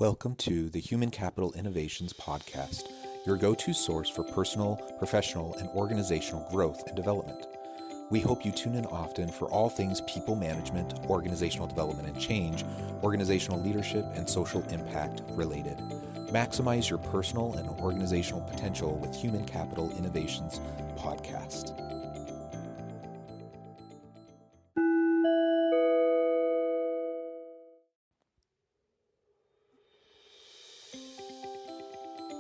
Welcome to the Human Capital Innovations Podcast, your go-to source for personal, professional, and organizational growth and development. We hope you tune in often for all things people management, organizational development and change, organizational leadership, and social impact related. Maximize your personal and organizational potential with Human Capital Innovations Podcast.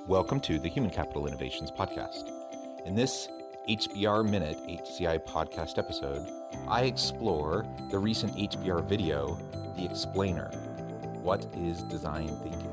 Welcome to the Human Capital Innovations Podcast. In this HBR Minute HCI podcast episode, I explore the recent HBR video, The Explainer. What is design thinking?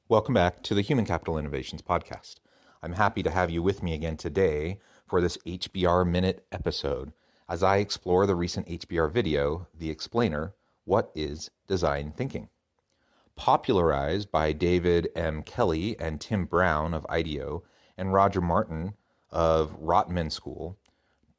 Welcome back to the Human Capital Innovations Podcast. I'm happy to have you with me again today for this HBR Minute episode as I explore the recent HBR video, The Explainer, What is Design Thinking? Popularized by David M. Kelley and Tim Brown of IDEO and Roger Martin of Rotman School,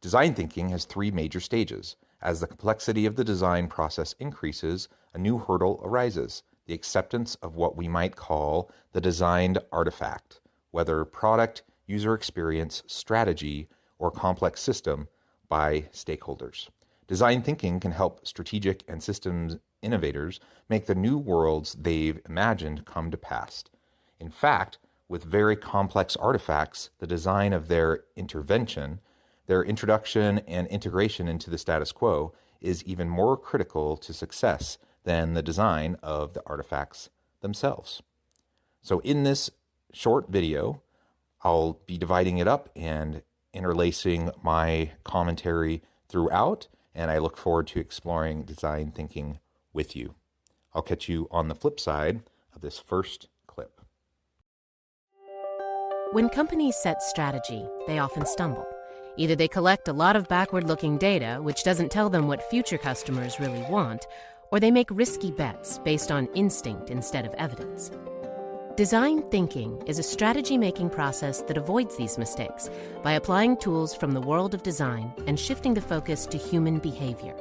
design thinking has three major stages. As the complexity of the design process increases, a new hurdle arises: the acceptance of what we might call the designed artifact, whether product, user experience, strategy, or complex system, by stakeholders. Design thinking can help strategic and systems innovators make the new worlds they've imagined come to pass. In fact, with very complex artifacts, the design of their intervention, their introduction and integration into the status quo is even more critical to success than the design of the artifacts themselves. So in this short video, I'll be dividing it up and interlacing my commentary throughout, and I look forward to exploring design thinking with you. I'll catch you on the flip side of this first clip. When companies set strategy, they often stumble. Either they collect a lot of backward-looking data, which doesn't tell them what future customers really want, or they make risky bets based on instinct instead of evidence. Design thinking is a strategy-making process that avoids these mistakes by applying tools from the world of design and shifting the focus to human behavior.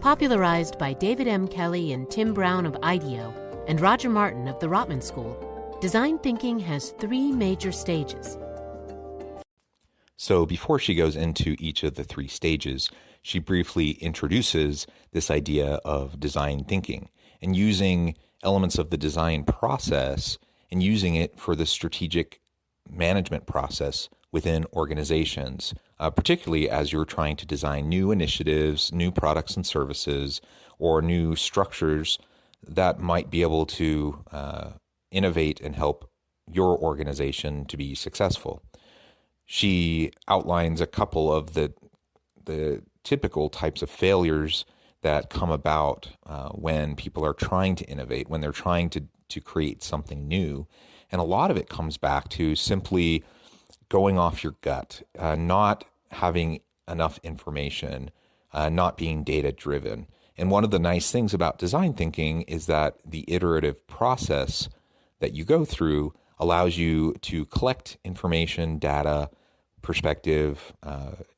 Popularized by David M. Kelley and Tim Brown of IDEO and Roger Martin of the Rotman School, design thinking has three major stages. So before she goes into each of the three stages, she briefly introduces this idea of design thinking and using elements of the design process and using it for the strategic management process within organizations, particularly as you're trying to design new initiatives, new products and services, or new structures that might be able to innovate and help your organization to be successful. She outlines a couple of the typical types of failures that come about when people are trying to innovate, when they're trying to create something new. And a lot of it comes back to simply going off your gut, not having enough information, not being data-driven. And one of the nice things about design thinking is that the iterative process that you go through allows you to collect information, data, perspective,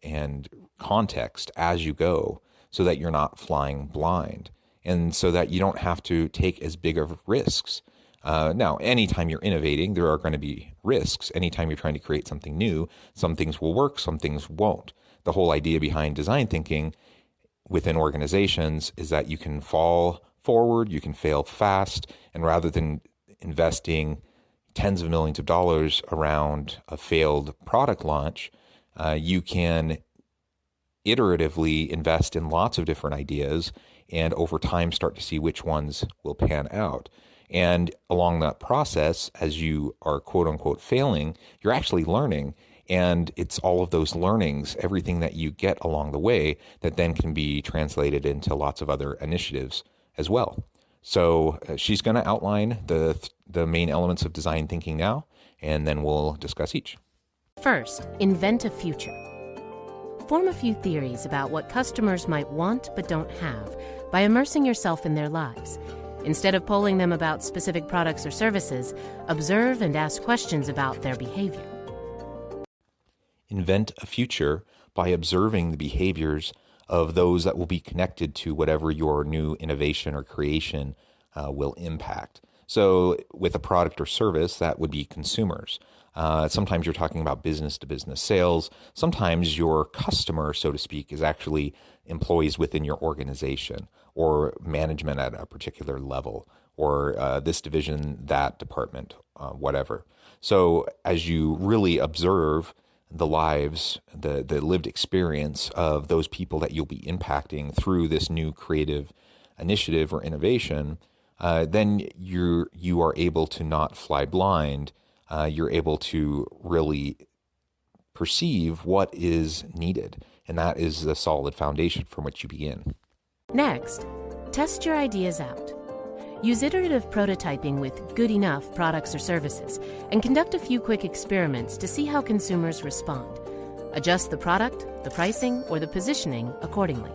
and context as you go so that you're not flying blind and so that you don't have to take as big of risks. Now, anytime you're innovating, there are going to be risks. Anytime you're trying to create something new, some things will work, some things won't. The whole idea behind design thinking within organizations is that you can fall forward, you can fail fast, and rather than investing tens of millions of dollars around a failed product launch, you can iteratively invest in lots of different ideas and over time start to see which ones will pan out. And along that process, as you are quote unquote failing, you're actually learning. And it's all of those learnings, everything that you get along the way, that then can be translated into lots of other initiatives as well. So she's going to outline the main elements of design thinking now, and then we'll discuss each. First, invent a future. Form a few theories about what customers might want but don't have by immersing yourself in their lives. Instead of polling them about specific products or services, observe and ask questions about their behavior. Invent a future by observing the behaviors of those that will be connected to whatever your new innovation or creation will impact. So with a product or service, that would be consumers. Sometimes you're talking about business-to-business sales. Sometimes your customer, so to speak, is actually employees within your organization or management at a particular level, or this division, that department, whatever. So as you really observe the lives, the lived experience of those people that you'll be impacting through this new creative initiative or innovation, then you are able to not fly blind. You're able to really perceive what is needed, and that is the solid foundation from which you begin. Next, test your ideas out. Use iterative prototyping with good enough products or services, and conduct a few quick experiments to see how consumers respond. Adjust the product, the pricing, or the positioning accordingly.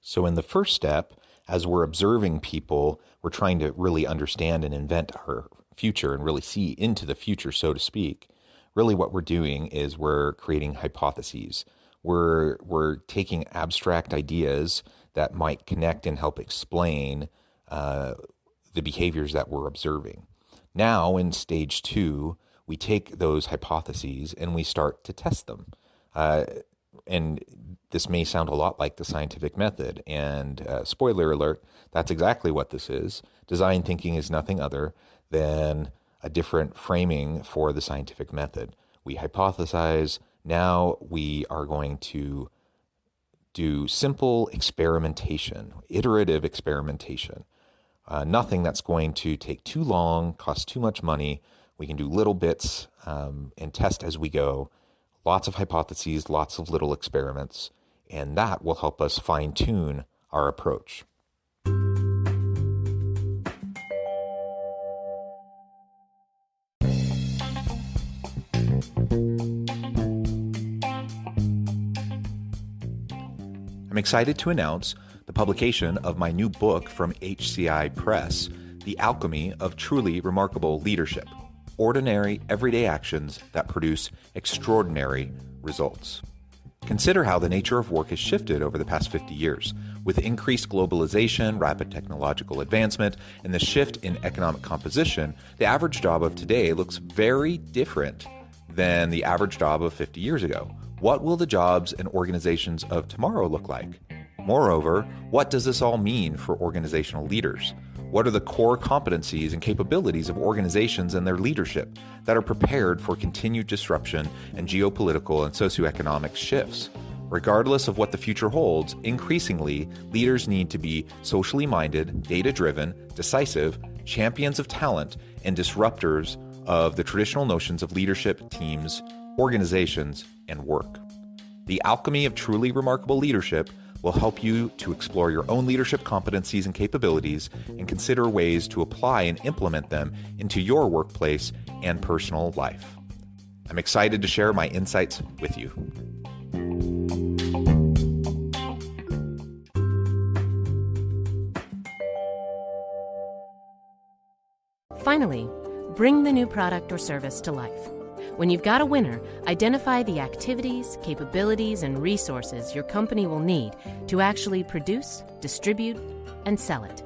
So in the first step, as we're observing people, we're trying to really understand and invent our future and really see into the future, so to speak. Really what we're doing is we're creating hypotheses. We're taking abstract ideas that might connect and help explain the behaviors that we're observing. Now in stage 2, we take those hypotheses and we start to test them. And this may sound a lot like the scientific method. And spoiler alert, that's exactly what this is. Design thinking is nothing other than a different framing for the scientific method. We hypothesize. Now we are going to do simple experimentation, iterative experimentation. Nothing that's going to take too long, cost too much money. We can do little bits and test as we go. Lots of hypotheses, lots of little experiments, and that will help us fine-tune our approach. I'm excited to announce the publication of my new book from HCI Press, The Alchemy of Truly Remarkable Leadership: Ordinary, Everyday Actions that Produce Extraordinary Results. Consider how the nature of work has shifted over the past 50 years. With increased globalization, rapid technological advancement, and the shift in economic composition, the average job of today looks very different than the average job of 50 years ago. What will the jobs and organizations of tomorrow look like? Moreover, what does this all mean for organizational leaders? What are the core competencies and capabilities of organizations and their leadership that are prepared for continued disruption and geopolitical and socioeconomic shifts? Regardless of what the future holds, increasingly, leaders need to be socially minded, data-driven, decisive, champions of talent, and disruptors of the traditional notions of leadership, teams, organizations, and work. The Alchemy of Truly Remarkable Leadership will help you to explore your own leadership competencies and capabilities and consider ways to apply and implement them into your workplace and personal life. I'm excited to share my insights with you. Finally, bring the new product or service to life. When you've got a winner, identify the activities, capabilities, and resources your company will need to actually produce, distribute, and sell it.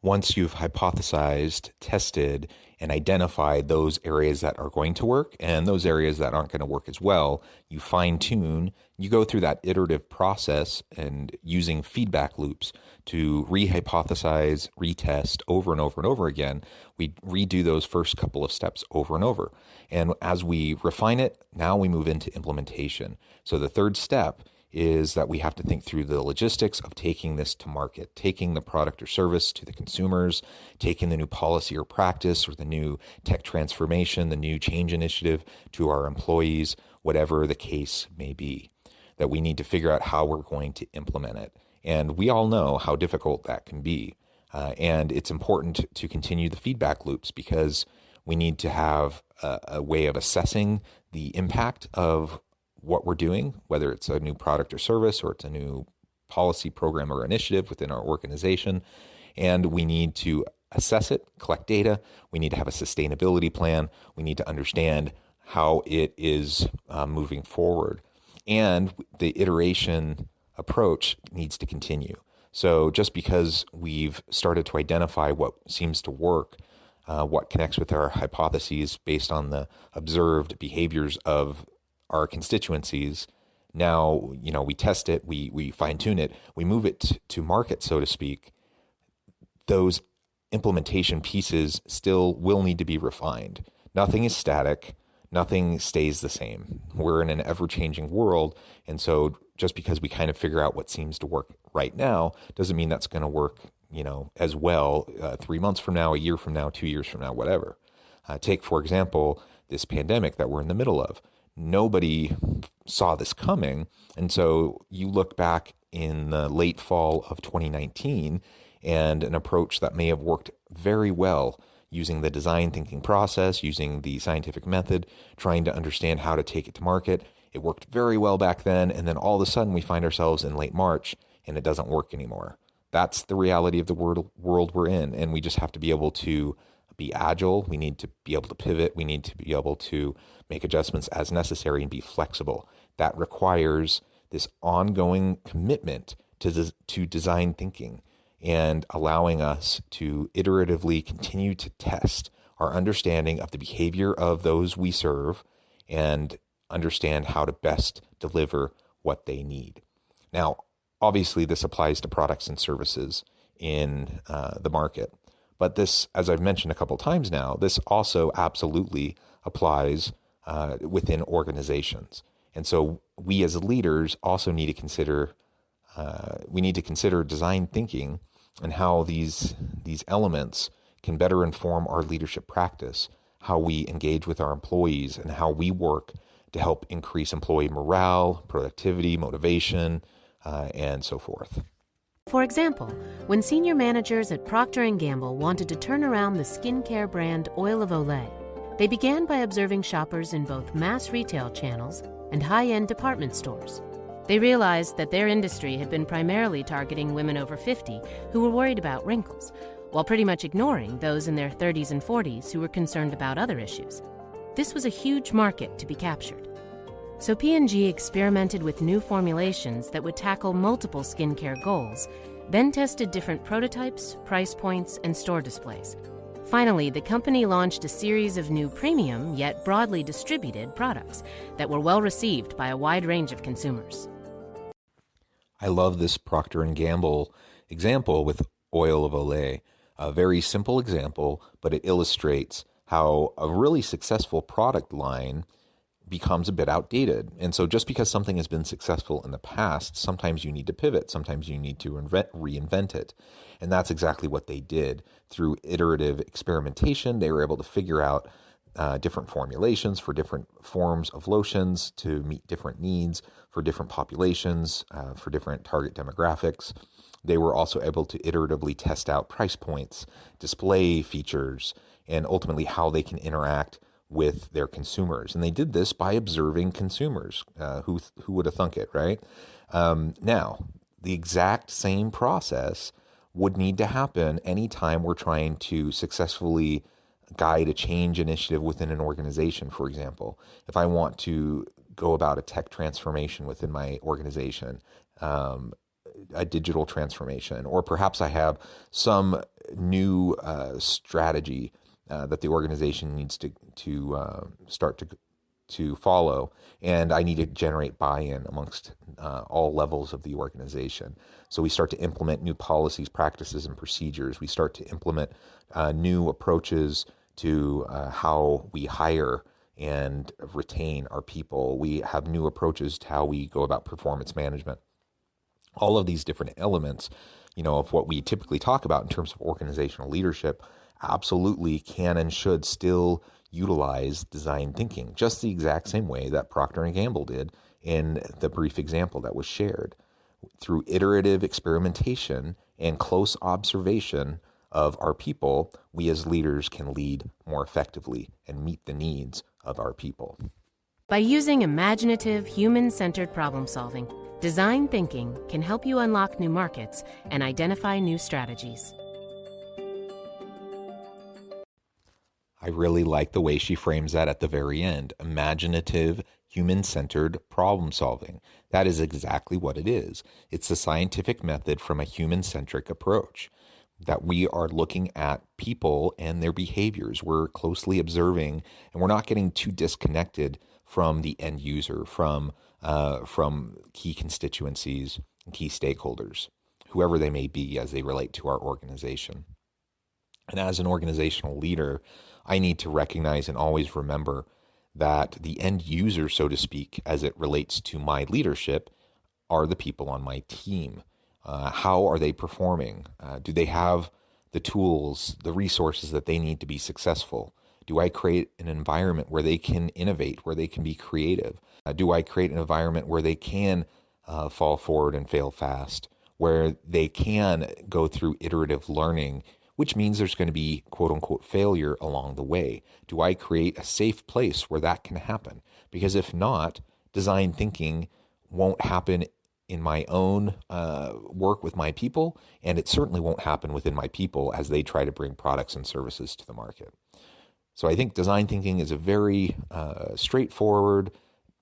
Once you've hypothesized, tested, and identified those areas that are going to work and those areas that aren't going to work as well, you fine-tune, you go through that iterative process and using feedback loops to rehypothesize, retest over and over and over again. We redo those first couple of steps over and over. And as we refine it, now we move into implementation. So the third step is that we have to think through the logistics of taking this to market, taking the product or service to the consumers, taking the new policy or practice or the new tech transformation, the new change initiative to our employees, whatever the case may be, that we need to figure out how we're going to implement it. And we all know how difficult that can be. And it's important to continue the feedback loops because we need to have a way of assessing the impact of what we're doing, whether it's a new product or service, or it's a new policy, program, or initiative within our organization. And we need to assess it, collect data. We need to have a sustainability plan. We need to understand how it is moving forward. And the iteration approach needs to continue. So just because we've started to identify what seems to work, what connects with our hypotheses based on the observed behaviors of our constituencies, now, we test it, we fine tune it, we move it to market, so to speak. Those implementation pieces still will need to be refined. Nothing is static. Nothing stays the same. We're in an ever-changing world, and so just because we kind of figure out what seems to work right now doesn't mean that's going to work, as well 3 months from now, a year from now, 2 years from now, whatever. Take, for example, this pandemic that we're in the middle of. Nobody saw this coming, and so you look back in the late fall of 2019, and an approach that may have worked very well using the design thinking process, using the scientific method, trying to understand how to take it to market. It worked very well back then, and then all of a sudden we find ourselves in late March and it doesn't work anymore. That's the reality of the world we're in, and we just have to be able to be agile. We need to be able to pivot. We need to be able to make adjustments as necessary and be flexible. That requires this ongoing commitment to design thinking, and allowing us to iteratively continue to test our understanding of the behavior of those we serve and understand how to best deliver what they need. Now, obviously, this applies to products and services in the market. But this, as I've mentioned a couple times now, this also absolutely applies within organizations. And so we as leaders also need to consider design thinking and how these elements can better inform our leadership practice, how we engage with our employees, and how we work to help increase employee morale, productivity, motivation, and so forth. For example, when senior managers at Procter & Gamble wanted to turn around the skincare brand Oil of Olay, they began by observing shoppers in both mass retail channels and high-end department stores. They realized that their industry had been primarily targeting women over 50 who were worried about wrinkles, while pretty much ignoring those in their 30s and 40s who were concerned about other issues. This was a huge market to be captured. So P&G experimented with new formulations that would tackle multiple skincare goals, then tested different prototypes, price points, and store displays. Finally, the company launched a series of new premium yet broadly distributed products that were well received by a wide range of consumers. I love this Procter & Gamble example with Oil of Olay. A very simple example, but it illustrates how a really successful product line becomes a bit outdated. And so just because something has been successful in the past, sometimes you need to pivot, sometimes you need to reinvent it. And that's exactly what they did. Through iterative experimentation, they were able to figure out different formulations for different forms of lotions to meet different needs for different populations, for different target demographics. They were also able to iteratively test out price points, display features, and ultimately how they can interact with their consumers. And they did this by observing consumers. Who would have thunk it, right? Now, the exact same process would need to happen anytime we're trying to successfully guide a change initiative within an organization, for example. If I want to go about a tech transformation within my organization, a digital transformation, or perhaps I have some new strategy that the organization needs to start to follow, and I need to generate buy-in amongst all levels of the organization. So we start to implement new policies, practices, and procedures. We start to implement new approaches to how we hire and retain our people. We have new approaches to how we go about performance management. All of these different elements, of what we typically talk about in terms of organizational leadership, absolutely can and should still utilize design thinking, just the exact same way that Procter & Gamble did in the brief example that was shared. Through iterative experimentation and close observation of our people, we as leaders can lead more effectively and meet the needs of our people. By using imaginative, human-centered problem solving, design thinking can help you unlock new markets and identify new strategies. I really like the way she frames that at the very end. Imaginative, human-centered problem solving. That is exactly what it is. It's a scientific method from a human-centric approach, that we are looking at people and their behaviors. We're closely observing, and we're not getting too disconnected from the end user, from key constituencies and key stakeholders, whoever they may be as they relate to our organization. And as an organizational leader, I need to recognize and always remember that the end user, so to speak, as it relates to my leadership, are the people on my team. How are they performing? Do they have the tools, the resources that they need to be successful? Do I create an environment where they can innovate, where they can be creative? Do I create an environment where they can fall forward and fail fast, where they can go through iterative learning, which means there's going to be quote unquote failure along the way? Do I create a safe place where that can happen? Because if not, design thinking won't happen in my own work with my people, and it certainly won't happen within my people as they try to bring products and services to the market. So I think design thinking is a very straightforward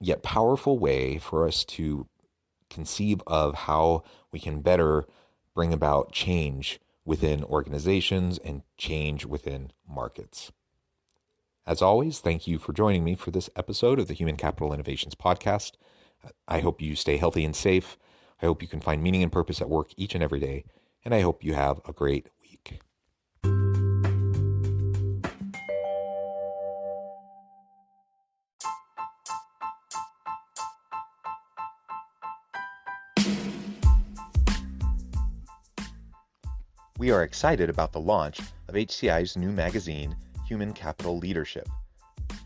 yet powerful way for us to conceive of how we can better bring about change within organizations and change within markets. As always, thank you for joining me for this episode of the Human Capital Innovations Podcast. I hope you stay healthy and safe. I hope you can find meaning and purpose at work each and every day. And I hope you have a great week. We are excited about the launch of HCI's new magazine, Human Capital Leadership.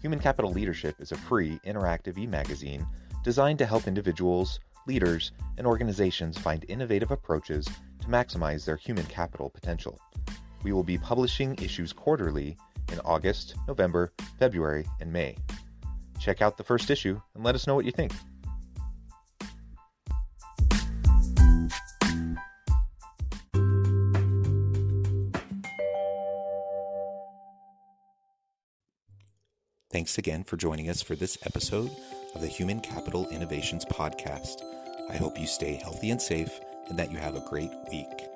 Human Capital Leadership is a free, interactive e-magazine designed to help individuals, leaders, and organizations find innovative approaches to maximize their human capital potential. We will be publishing issues quarterly in August, November, February, and May. Check out the first issue and let us know what you think. Thanks again for joining us for this episode of the Human Capital Innovations Podcast. I hope you stay healthy and safe and that you have a great week.